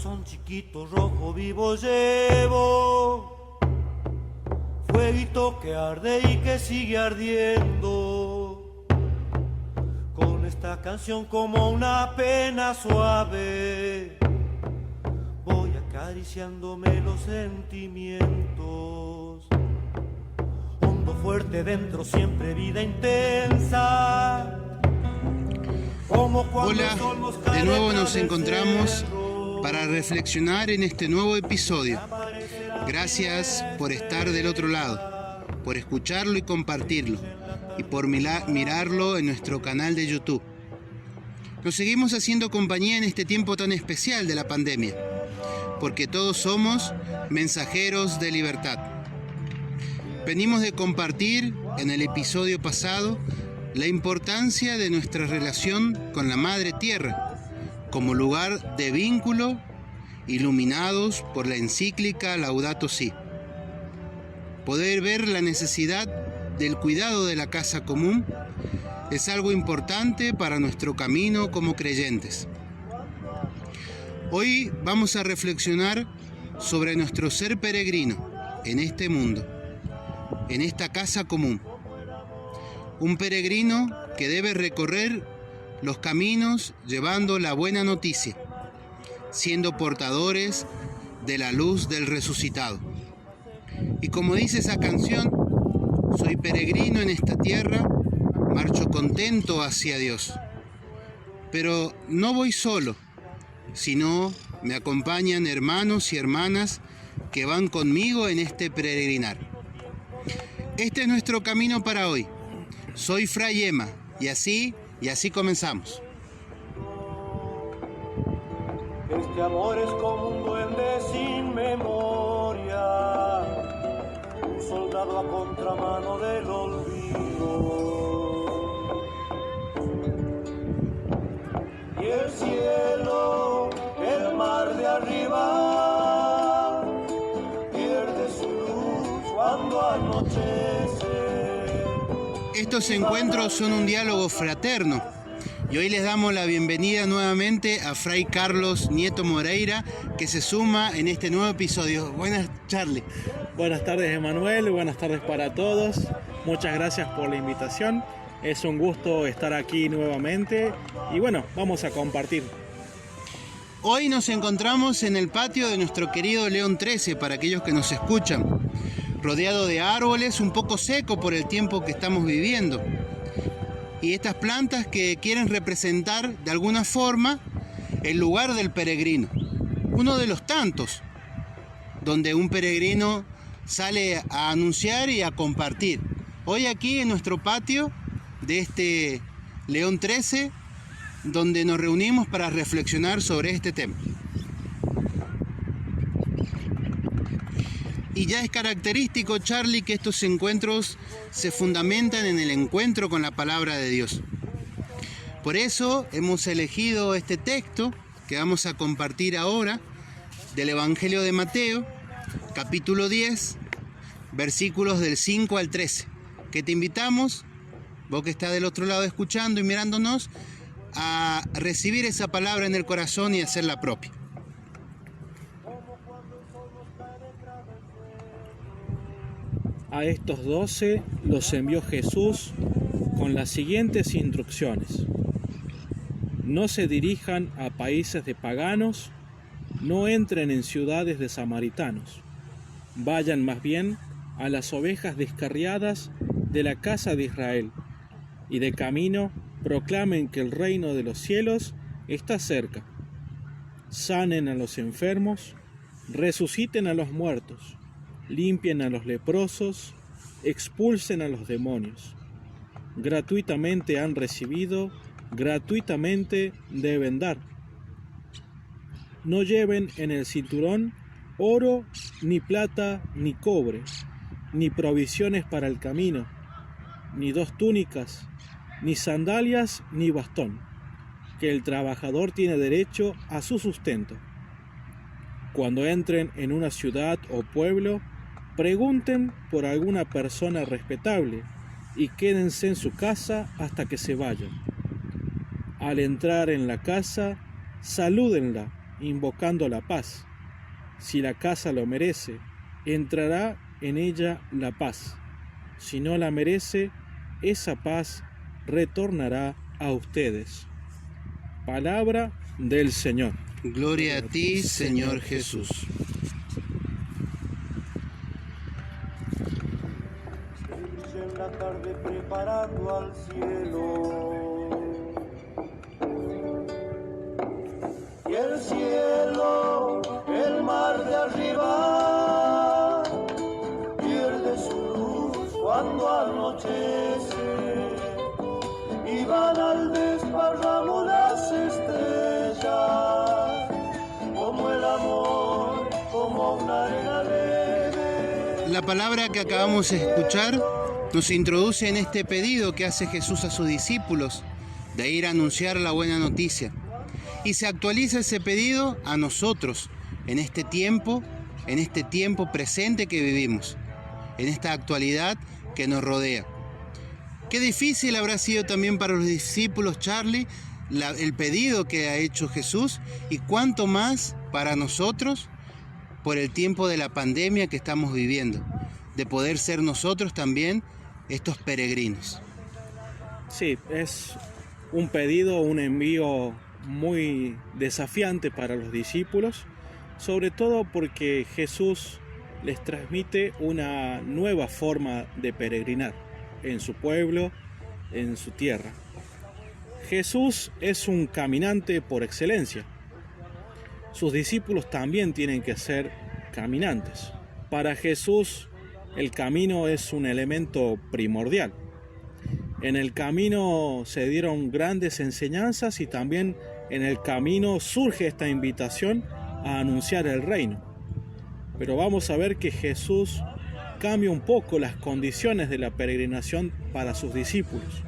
corazón chiquito, rojo, vivo llevo, fueguito que arde y que sigue ardiendo, con esta canción como una pena suave, voy acariciándome los sentimientos, hondo, fuerte dentro, siempre vida intensa. Hola, de nuevo nos encontramos para reflexionar en este nuevo episodio. Gracias por estar del otro lado, por escucharlo y compartirlo, y por mirarlo en nuestro canal de YouTube. Nos seguimos haciendo compañía en este tiempo tan especial de la pandemia, porque todos somos mensajeros de libertad. Venimos de compartir en el episodio pasado la importancia de nuestra relación con la Madre Tierra como lugar de vínculo, iluminados por la encíclica Laudato Si. Poder ver la necesidad del cuidado de la casa común es algo importante para nuestro camino como creyentes. Hoy vamos a reflexionar sobre nuestro ser peregrino en este mundo, en esta casa común. Un peregrino que debe recorrer los caminos llevando la buena noticia, siendo portadores de la luz del resucitado. Y como dice esa canción, soy peregrino en esta tierra, marcho contento hacia Dios. Pero no voy solo, sino me acompañan hermanos y hermanas que van conmigo en este peregrinar. Este es nuestro camino para hoy. Soy Fray Emma y así comenzamos. Este amor es como un duende sin memoria, un soldado a contramano del olvido. Y el cielo, el mar de arriba, pierde su luz cuando anochece. Estos encuentros son un diálogo fraterno y hoy les damos la bienvenida nuevamente a Fray Carlos Nieto Moreira, que se suma en este nuevo episodio. Buenas, Charlie. Buenas tardes, Emanuel, buenas tardes para todos. Muchas gracias por la invitación. Es un gusto estar aquí nuevamente y bueno, vamos a compartir. Hoy nos encontramos en el patio de nuestro querido León 13, para aquellos que nos escuchan, rodeado de árboles, un poco seco por el tiempo que estamos viviendo. Y estas plantas que quieren representar de alguna forma el lugar del peregrino, uno de los tantos, donde un peregrino sale a anunciar y a compartir. Hoy aquí en nuestro patio de este León 13, donde nos reunimos para reflexionar sobre este tema. Y ya es característico, Charlie, que estos encuentros se fundamentan en el encuentro con la palabra de Dios. Por eso hemos elegido este texto que vamos a compartir ahora del Evangelio de Mateo, capítulo 10, versículos del 5 al 13, que te invitamos, vos que estás del otro lado escuchando y mirándonos, a recibir esa palabra en el corazón y hacerla propia. A estos 12 los envió Jesús con las siguientes instrucciones. No se dirijan a países de paganos, no entren en ciudades de samaritanos. Vayan más bien a las ovejas descarriadas de la casa de Israel, y de camino proclamen que el reino de los cielos está cerca. Sanen a los enfermos, resuciten a los muertos, limpien a los leprosos, expulsen a los demonios. Gratuitamente han recibido, gratuitamente deben dar. No lleven en el cinturón oro, ni plata, ni cobre, ni provisiones para el camino, ni 2 túnicas, ni sandalias, ni bastón, que el trabajador tiene derecho a su sustento. Cuando entren en una ciudad o pueblo, pregunten por alguna persona respetable y quédense en su casa hasta que se vayan. Al entrar en la casa, salúdenla invocando la paz. Si la casa lo merece, entrará en ella la paz. Si no la merece, esa paz retornará a ustedes. Palabra del Señor. Gloria a ti, Señor Jesús. En la tarde preparando al cielo. Y el cielo, el mar de arriba, pierde su luz cuando anochece. Y van al desparramo las estrellas, como el amor, como una arena leve. La palabra que acabamos de escuchar nos introduce en este pedido que hace Jesús a sus discípulos de ir a anunciar la buena noticia. Y se actualiza ese pedido a nosotros en este tiempo presente que vivimos, en esta actualidad que nos rodea. Qué difícil habrá sido también para los discípulos, Charlie, el pedido que ha hecho Jesús, y cuánto más para nosotros por el tiempo de la pandemia que estamos viviendo, de poder ser nosotros también estos peregrinos. Sí, es un pedido, un envío muy desafiante para los discípulos, sobre todo porque Jesús les transmite una nueva forma de peregrinar en su pueblo, en su tierra. Jesús es un caminante por excelencia. Sus discípulos también tienen que ser caminantes. Para Jesús, el camino es un elemento primordial. En el camino se dieron grandes enseñanzas y también en el camino surge esta invitación a anunciar el reino. Pero vamos a ver que Jesús cambia un poco las condiciones de la peregrinación para sus discípulos.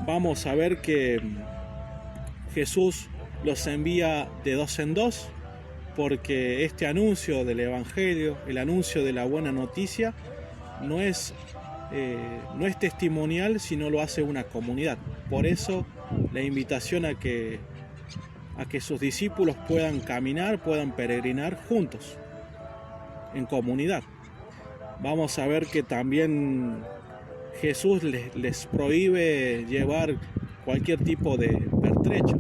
Vamos a ver que Jesús los envía de dos en dos, porque este anuncio del Evangelio, el anuncio de la buena noticia, no es testimonial, sino lo hace una comunidad. Por eso la invitación a que sus discípulos puedan caminar, puedan peregrinar juntos, en comunidad. Vamos a ver que también Jesús les prohíbe llevar cualquier tipo de pertrecho.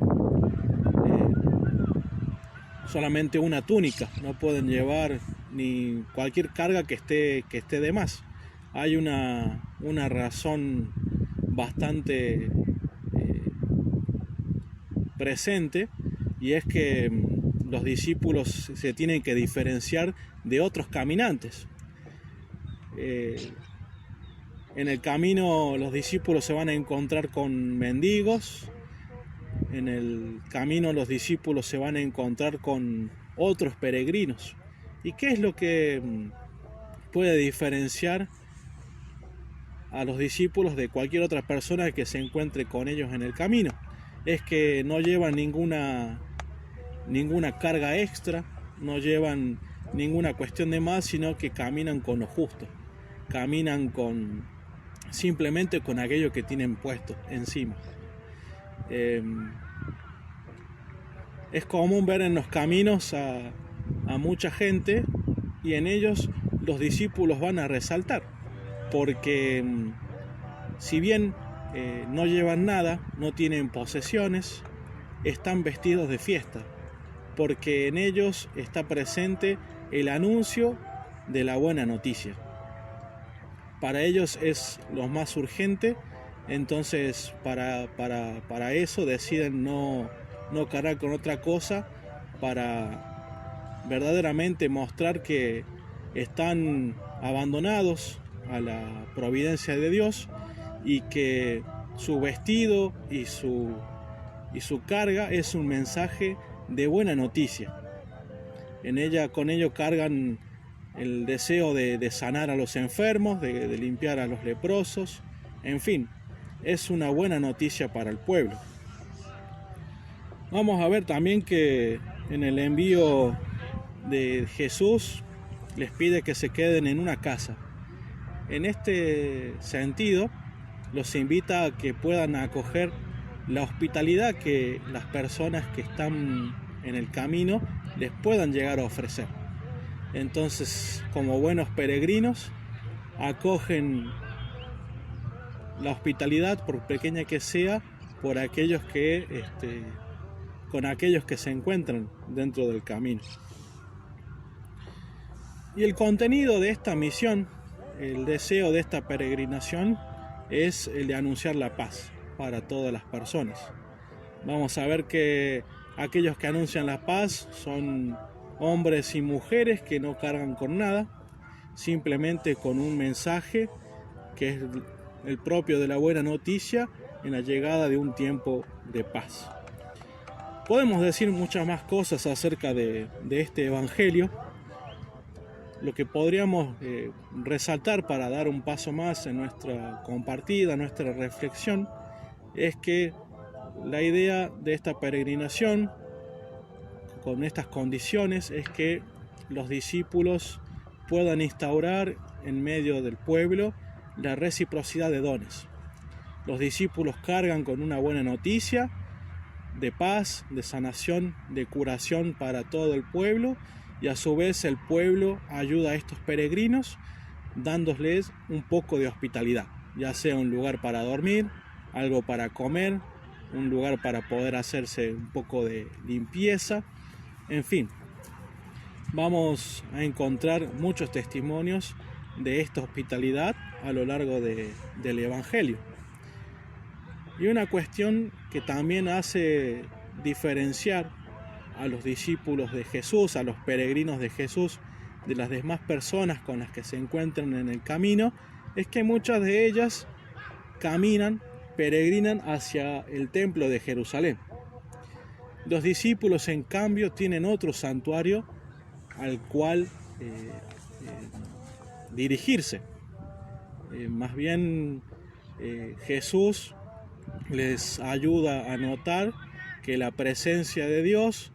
Solamente una túnica, no pueden llevar ni cualquier carga que esté de más. Hay una razón bastante presente, y es que los discípulos se tienen que diferenciar de otros caminantes. En el camino los discípulos se van a encontrar con mendigos. En el camino los discípulos se van a encontrar con otros peregrinos. ¿Y qué es lo que puede diferenciar a los discípulos de cualquier otra persona que se encuentre con ellos en el camino? Es que no llevan ninguna carga extra, no llevan ninguna cuestión de más, sino que caminan con lo justo, caminan simplemente con aquello que tienen puesto encima. Es común ver en los caminos a mucha gente, y en ellos los discípulos van a resaltar, porque si bien no llevan nada, no tienen posesiones, están vestidos de fiesta, porque en ellos está presente el anuncio de la buena noticia. Para ellos es lo más urgente, entonces para eso deciden no cargar con otra cosa, para verdaderamente mostrar que están abandonados a la providencia de Dios, y que su vestido y su carga es un mensaje de buena noticia. Con ello cargan el deseo de sanar a los enfermos, de limpiar a los leprosos, en fin, es una buena noticia para el pueblo. Vamos a ver también que en el envío de Jesús les pide que se queden en una casa. En este sentido, los invita a que puedan acoger la hospitalidad que las personas que están en el camino les puedan llegar a ofrecer. Entonces, como buenos peregrinos, acogen la hospitalidad, por pequeña que sea, por aquellos que, con aquellos que se encuentran dentro del camino. Y el contenido de esta misión, el deseo de esta peregrinación, es el de anunciar la paz para todas las personas. Vamos a ver que aquellos que anuncian la paz son hombres y mujeres que no cargan con nada, simplemente con un mensaje que es el propio de la buena noticia en la llegada de un tiempo de paz. Podemos decir muchas más cosas acerca de este evangelio. Lo que podríamos resaltar para dar un paso más en nuestra compartida, nuestra reflexión, es que la idea de esta peregrinación con estas condiciones es que los discípulos puedan instaurar en medio del pueblo la reciprocidad de dones. Los discípulos cargan con una buena noticia de paz, de sanación, de curación para todo el pueblo, y a su vez el pueblo ayuda a estos peregrinos dándoles un poco de hospitalidad, ya sea un lugar para dormir, algo para comer, un lugar para poder hacerse un poco de limpieza, en fin. Vamos a encontrar muchos testimonios de esta hospitalidad a lo largo del Evangelio. Y una cuestión que también hace diferenciar a los discípulos de Jesús, a los peregrinos de Jesús, de las demás personas con las que se encuentran en el camino, es que muchas de ellas peregrinan hacia el templo de Jerusalén. Los discípulos, en cambio, tienen otro santuario al cual dirigirse. Más bien, Jesús les ayuda a notar que la presencia de Dios,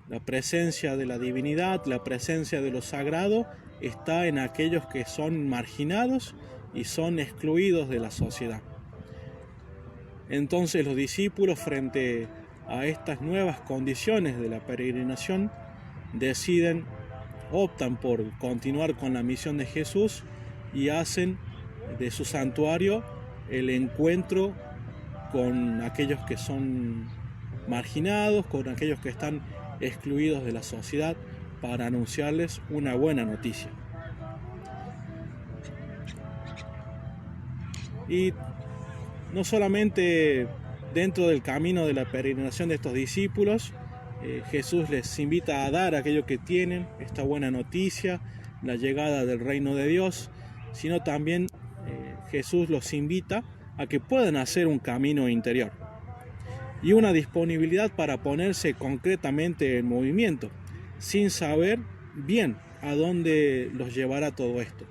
la presencia de la divinidad, la presencia de lo sagrado está en aquellos que son marginados y son excluidos de la sociedad. Entonces los discípulos, frente a estas nuevas condiciones de la peregrinación, optan por continuar con la misión de Jesús y hacen de su santuario el encuentro con aquellos que son marginados, con aquellos que están excluidos de la sociedad, para anunciarles una buena noticia. Y no solamente dentro del camino de la peregrinación de estos discípulos, Jesús les invita a dar aquello que tienen, esta buena noticia, la llegada del reino de Dios, sino también Jesús los invita a que puedan hacer un camino interior y una disponibilidad para ponerse concretamente en movimiento, sin saber bien a dónde los llevará todo esto.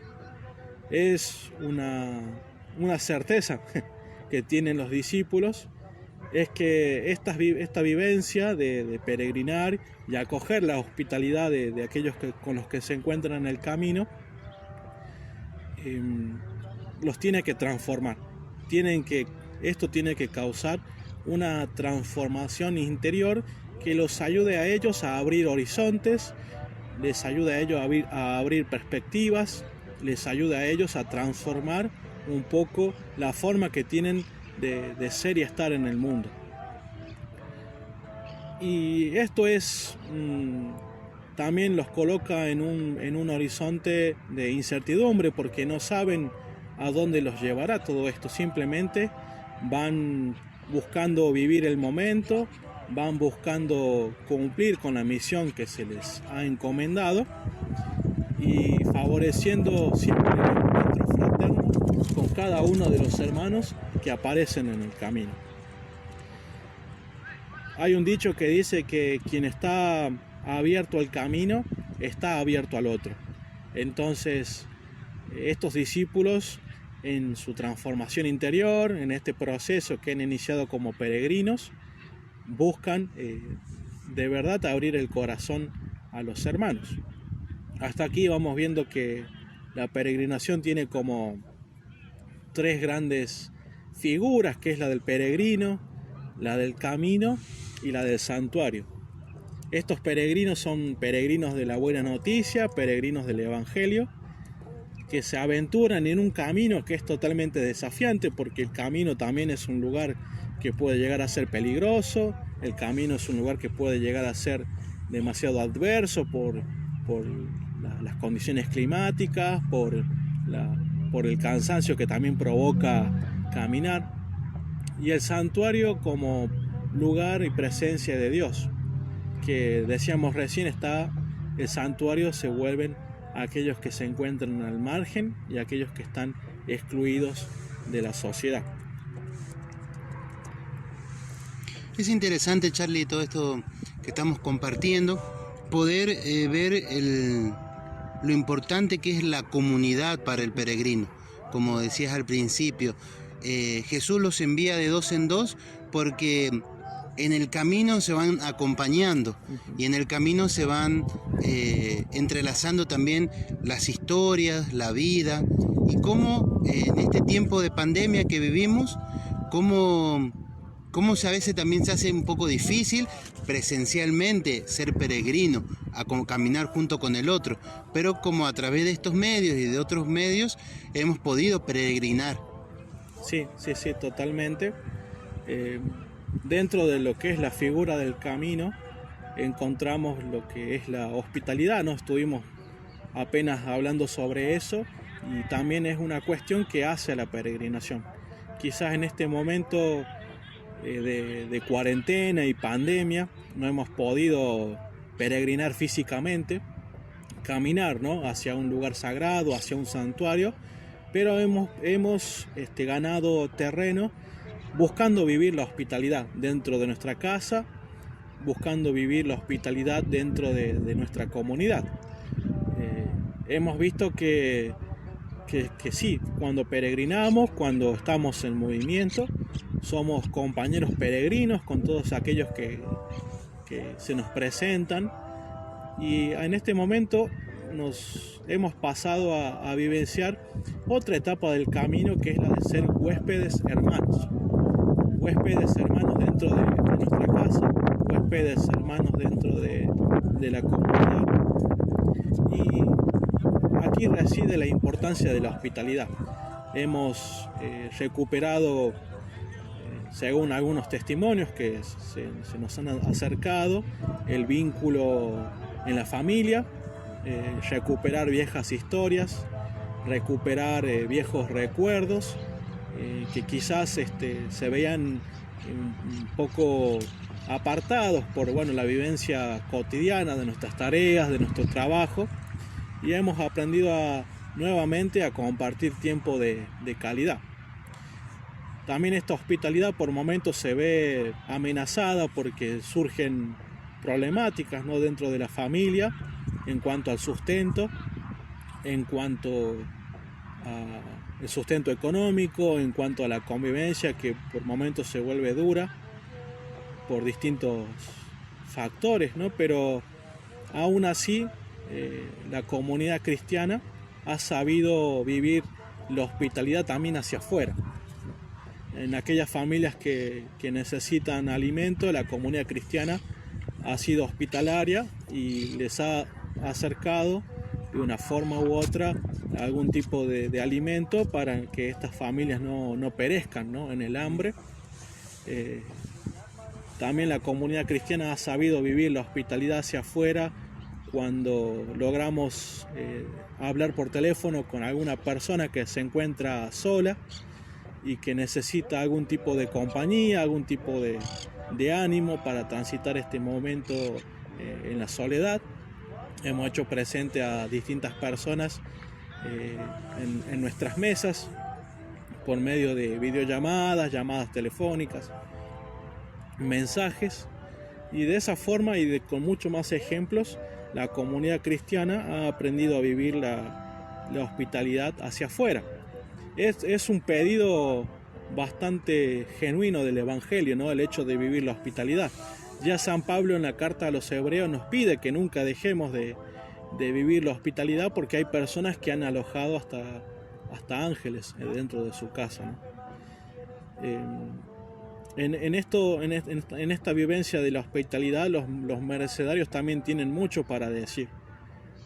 Es una certeza que tienen los discípulos, es que esta vivencia de peregrinar y acoger la hospitalidad de aquellos con los que se encuentran en el camino, los tiene que transformar. Esto tiene que causar una transformación interior que los ayude a ellos a abrir horizontes, les ayude a ellos a abrir perspectivas, les ayude a ellos a transformar un poco la forma que tienen de ser y estar en el mundo. Y esto también los coloca en un horizonte de incertidumbre, porque no saben a dónde los llevará todo esto. Simplemente van buscando vivir el momento, van buscando cumplir con la misión que se les ha encomendado y favoreciendo siempre el encuentro fraterno con cada uno de los hermanos que aparecen en el camino. Hay un dicho que dice que quien está abierto al camino está abierto al otro. Entonces, estos discípulos, en su transformación interior, en este proceso que han iniciado como peregrinos, buscan de verdad abrir el corazón a los hermanos. Hasta aquí vamos viendo que la peregrinación tiene como tres grandes figuras, que es la del peregrino, la del camino y la del santuario. Estos peregrinos son peregrinos de la buena noticia, peregrinos del Evangelio, que se aventuran en un camino que es totalmente desafiante, porque el camino también es un lugar que puede llegar a ser peligroso, el camino es un lugar que puede llegar a ser demasiado adverso por las condiciones climáticas, por el cansancio que también provoca caminar, y el santuario como lugar y presencia de Dios, que decíamos recién, el santuario se vuelven aquellos que se encuentran al margen y aquellos que están excluidos de la sociedad. Es interesante, Charlie, todo esto que estamos compartiendo, poder ver lo importante que es la comunidad para el peregrino. Como decías al principio, Jesús los envía de dos en dos porque en el camino se van acompañando y en el camino se van entrelazando también las historias, la vida, y cómo en este tiempo de pandemia que vivimos, cómo a veces también se hace un poco difícil presencialmente ser peregrino, a caminar junto con el otro, pero como a través de estos medios y de otros medios hemos podido peregrinar. Sí, totalmente. Dentro de lo que es la figura del camino encontramos lo que es la hospitalidad, ¿no? Estuvimos apenas hablando sobre eso, y también es una cuestión que hace a la peregrinación. Quizás en este momento de cuarentena y pandemia no hemos podido peregrinar físicamente, caminar, ¿no?, hacia un lugar sagrado, hacia un santuario, pero hemos ganado terreno buscando vivir la hospitalidad dentro de nuestra casa, buscando vivir la hospitalidad dentro de nuestra comunidad. Hemos visto que sí, cuando peregrinamos, cuando estamos en movimiento, somos compañeros peregrinos con todos aquellos que se nos presentan, y en este momento nos hemos pasado a vivenciar otra etapa del camino, que es la de ser huéspedes hermanos dentro de nuestra casa, huéspedes hermanos dentro de la comunidad. Y aquí reside la importancia de la hospitalidad. Hemos recuperado, según algunos testimonios que se nos han acercado, el vínculo en la familia, recuperar viejas historias, recuperar viejos recuerdos que quizás se veían un poco apartados por la vivencia cotidiana de nuestras tareas, de nuestro trabajo, y hemos aprendido nuevamente a compartir tiempo de calidad. También esta hospitalidad por momentos se ve amenazada porque surgen problemáticas, ¿no?, dentro de la familia, en cuanto al sustento, en cuanto al sustento económico, en cuanto a la convivencia, que por momentos se vuelve dura por distintos factores, ¿no? Pero aún así la comunidad cristiana ha sabido vivir la hospitalidad también hacia afuera. En aquellas familias que necesitan alimento, la comunidad cristiana ha sido hospitalaria y les ha acercado de una forma u otra algún tipo de alimento para que estas familias no perezcan, ¿no?, en el hambre. También la comunidad cristiana ha sabido vivir la hospitalidad hacia afuera cuando logramos hablar por teléfono con alguna persona que se encuentra sola y que necesita algún tipo de compañía, algún tipo de ánimo para transitar este momento en la soledad. Hemos hecho presente a distintas personas en nuestras mesas por medio de videollamadas, llamadas telefónicas, mensajes, y de esa forma con mucho más ejemplos la comunidad cristiana ha aprendido a vivir la hospitalidad hacia afuera. Es un pedido bastante genuino del Evangelio, ¿no?, el hecho de vivir la hospitalidad. Ya San Pablo en la carta a los Hebreos nos pide que nunca dejemos de vivir la hospitalidad, porque hay personas que han alojado hasta ángeles dentro de su casa, ¿no? En esta vivencia de la hospitalidad, los mercedarios también tienen mucho para decir,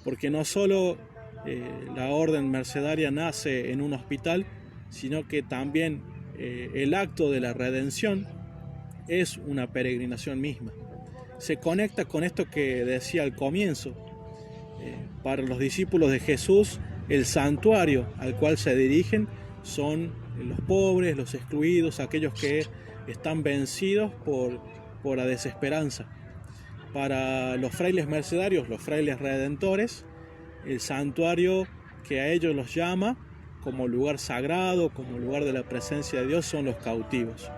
porque no solo la orden mercedaria nace en un hospital, sino que también el acto de la redención es una peregrinación misma. Se conecta con esto que decía al comienzo. Para los discípulos de Jesús, el santuario al cual se dirigen son los pobres, los excluidos, aquellos que están vencidos por la desesperanza. Para los frailes mercedarios, los frailes redentores, el santuario que a ellos los llama como lugar sagrado, como lugar de la presencia de Dios, son los cautivos.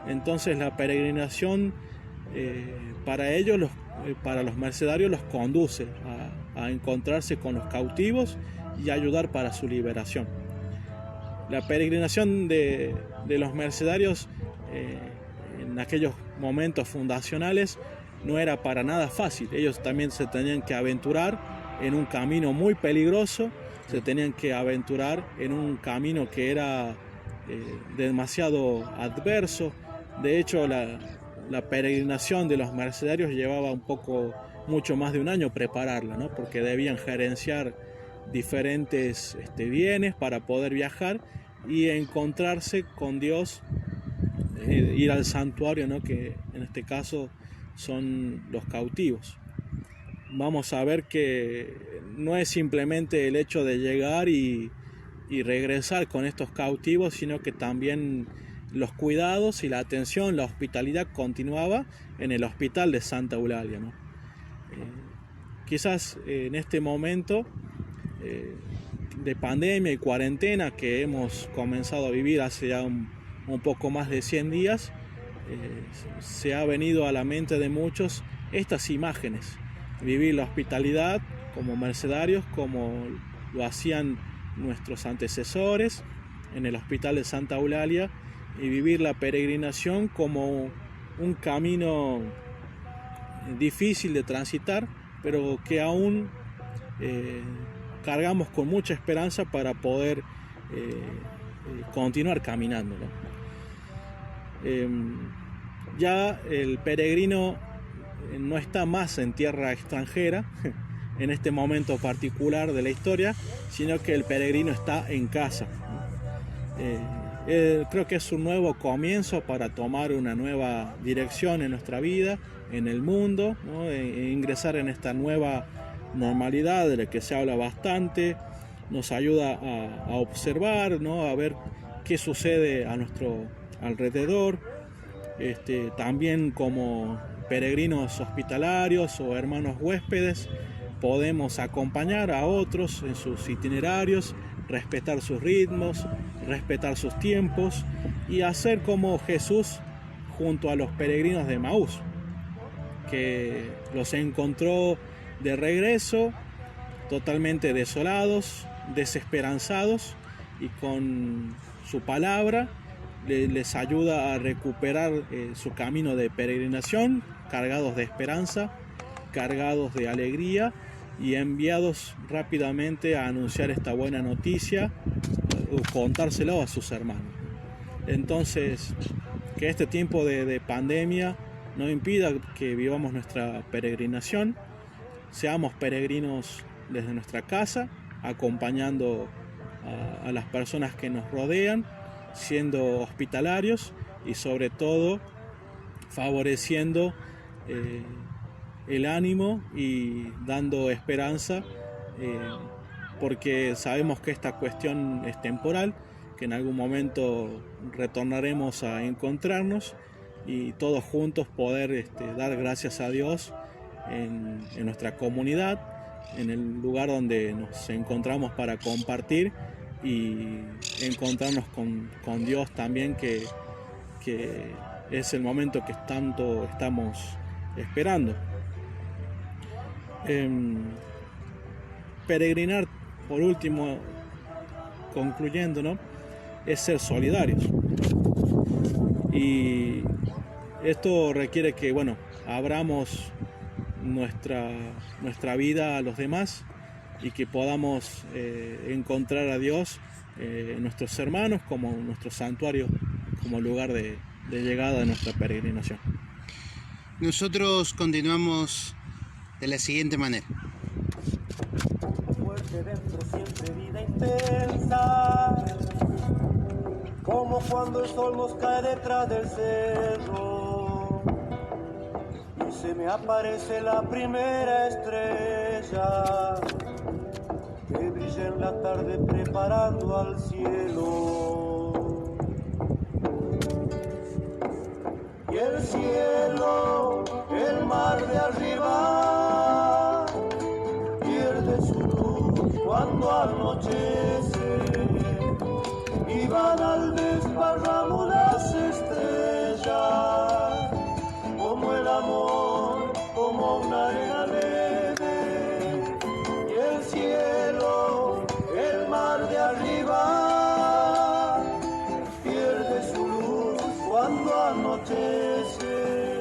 Entonces la peregrinación para ellos, para los mercedarios, los conduce a encontrarse con los cautivos y ayudar para su liberación. La peregrinación de los mercedarios en aquellos momentos fundacionales no era para nada fácil. Ellos también se tenían que aventurar en un camino muy peligroso, se tenían que aventurar en un camino que era demasiado adverso. De hecho, la peregrinación de los mercedarios llevaba mucho más de un año prepararla, ¿no? Porque debían gerenciar diferentes bienes para poder viajar y encontrarse con Dios, ir al santuario, ¿no? Que en este caso son los cautivos. Vamos a ver que no es simplemente el hecho de llegar y regresar con estos cautivos, sino que también los cuidados y la atención, la hospitalidad continuaba en el hospital de Santa Eulalia, ¿no? Quizás en este momento de pandemia y cuarentena que hemos comenzado a vivir hace ya un poco más de 100 días, se ha venido a la mente de muchos estas imágenes, vivir la hospitalidad como mercedarios, como lo hacían nuestros antecesores en el hospital de Santa Eulalia, y vivir la peregrinación como un camino difícil de transitar, pero que aún cargamos con mucha esperanza para poder continuar caminando, ¿no? Ya el peregrino no está más en tierra extranjera en este momento particular de la historia, sino que el peregrino está en casa. Creo que es un nuevo comienzo para tomar una nueva dirección en nuestra vida, en el mundo, ¿no? E ingresar en esta nueva normalidad de la que se habla bastante. Nos ayuda a observar, ¿no? A ver qué sucede a nuestro alrededor. También como peregrinos hospitalarios o hermanos huéspedes podemos acompañar a otros en sus itinerarios, respetar sus ritmos, respetar sus tiempos y hacer como Jesús junto a los peregrinos de Emaús, que los encontró de regreso, totalmente desolados, desesperanzados, y con su palabra les ayuda a recuperar su camino de peregrinación, cargados de esperanza, cargados de alegría y enviados rápidamente a anunciar esta buena noticia o contárselo a sus hermanos. Entonces, que este tiempo de pandemia no impida que vivamos nuestra peregrinación, seamos peregrinos desde nuestra casa, acompañando a las personas que nos rodean, siendo hospitalarios y sobre todo favoreciendo el ánimo y dando esperanza, porque sabemos que esta cuestión es temporal, que en algún momento retornaremos a encontrarnos y todos juntos poder dar gracias a Dios en nuestra comunidad, en el lugar donde nos encontramos para compartir y encontrarnos con Dios también, que es el momento que tanto estamos esperando. Peregrinar, por último, concluyendo, ¿no?, es ser solidarios, y esto requiere que, abramos nuestra vida a los demás y que podamos encontrar a Dios, nuestros hermanos, como nuestro santuario, como lugar de de llegada de nuestra peregrinación. Nosotros continuamos de la siguiente manera. Fuerte dentro siempre vida intensa, como cuando el sol nos cae detrás del cerro y se me aparece la primera estrella que brilla en la tarde preparando al cielo. Y el cielo, el mar de arriba, pierde su luz cuando anochece y van al desparramo las estrellas, como el amor, como una arena leve. Y el cielo, el mar de arriba, pierde su luz cuando anochece.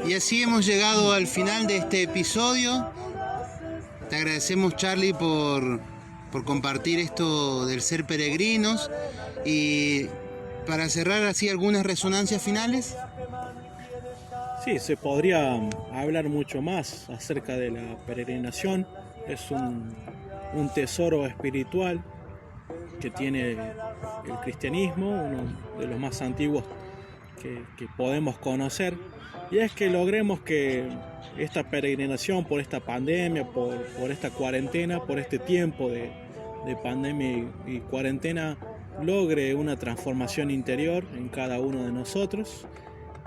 Y así hemos llegado al final de este episodio. Te agradecemos, Charlie, por compartir esto del ser peregrinos. Y para cerrar así algunas resonancias finales. Sí, se podría hablar mucho más acerca de la peregrinación. Es un tesoro espiritual que tiene el cristianismo, uno de los más antiguos que podemos conocer. Y es que logremos que esta peregrinación por esta pandemia, por esta cuarentena, por este tiempo de pandemia y cuarentena, logre una transformación interior en cada uno de nosotros,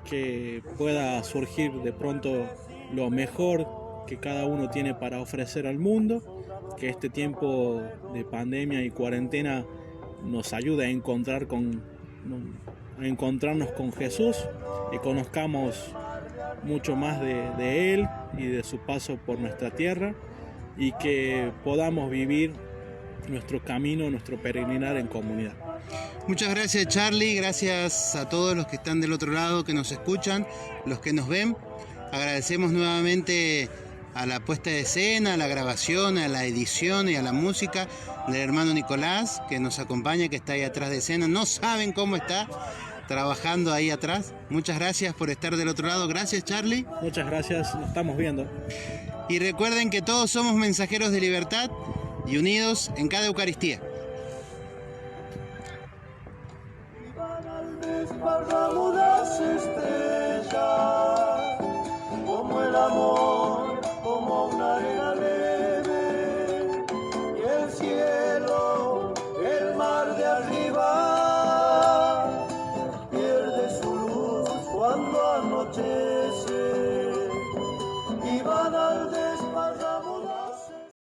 que pueda surgir de pronto lo mejor que cada uno tiene para ofrecer al mundo, que este tiempo de pandemia y cuarentena nos ayude a encontrarnos con Jesús y conozcamos mucho más de Él y de su paso por nuestra tierra, y que podamos vivir nuestro camino, nuestro peregrinar en comunidad. Muchas gracias, Charlie, gracias a todos los que están del otro lado, que nos escuchan, los que nos ven. Agradecemos nuevamente a la puesta de escena, a la grabación, a la edición y a la música del hermano Nicolás, que nos acompaña, que está ahí atrás de escena. No saben cómo está trabajando ahí atrás. Muchas gracias por estar del otro lado. Gracias, Charlie. Muchas gracias, nos estamos viendo. Y recuerden que todos somos mensajeros de libertad y unidos en cada Eucaristía. Desparramo las estrellas, como el amor, como una arena leve. Y el cielo, el mar de arriba, pierde su luz cuando anochece y van al